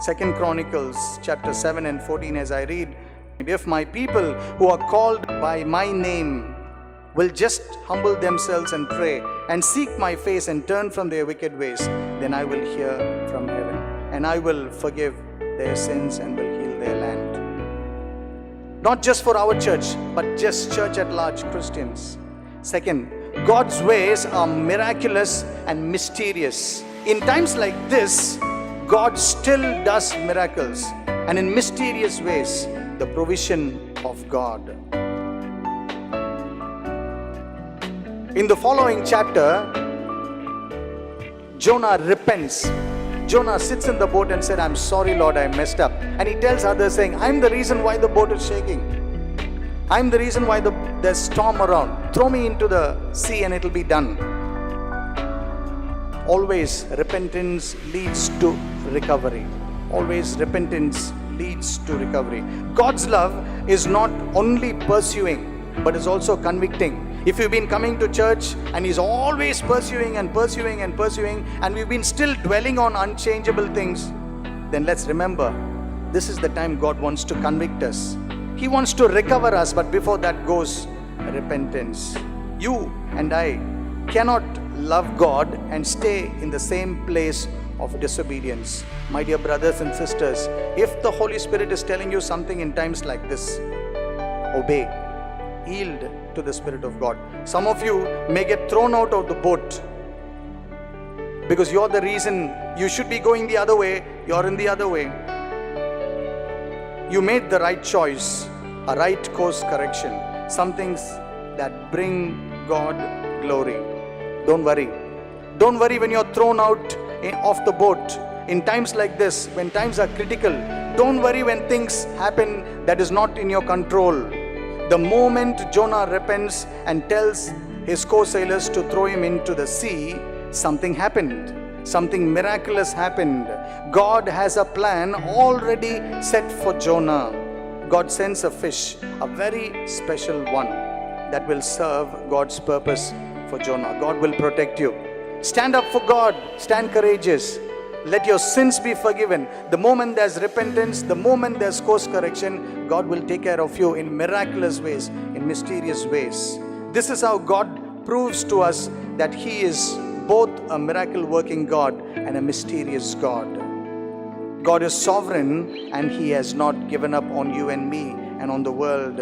2 Chronicles chapter 7 and 14 as I read, if my people who are called by my name will just humble themselves and pray and seek my face and turn from their wicked ways, then I will hear from heaven and I will forgive their sins and will heal their land. Not just for our church, but just church at large, Christians. Second, God's ways are miraculous and mysterious. In times like this, God still does miracles, and in mysterious ways, the provision of God. In the following chapter, Jonah repents. Jonah sits in the boat and said, I'm sorry, Lord, I messed up. And he tells others saying, I'm the reason why the boat is shaking. I'm the reason why there's storm around. Throw me into the sea and it'll be done. Always repentance leads to recovery. Always repentance leads to recovery. God's love is not only pursuing, but is also convicting. If you've been coming to church and He's always pursuing and pursuing and pursuing, and we've been still dwelling on unchangeable things, then let's remember, this is the time God wants to convict us. He wants to recover us, but before that goes repentance. You and I cannot love God and stay in the same place of disobedience. My dear brothers and sisters, if the Holy Spirit is telling you something in times like this, obey, yield to the Spirit of God. Some of you may get thrown out of the boat because you're the reason. You should be going the other way, you're in the other way. You made the right choice, a right course correction, some things that bring God glory. Don't worry. Don't worry when you're thrown out off the boat. In times like this, when times are critical, don't worry when things happen that is not in your control. The moment Jonah repents and tells his co-sailors to throw him into the sea, something happened. Something miraculous happened. God has a plan already set for Jonah. God sends a fish, a very special one, that will serve God's purpose for Jonah. God will protect you. Stand up for God. Stand courageous. Let your sins be forgiven. The moment there's repentance, the moment there's course correction, God will take care of you in miraculous ways, in mysterious ways. This is how God proves to us that He is both a miracle working God and a mysterious God. God is sovereign and He has not given up on you and me and on the world.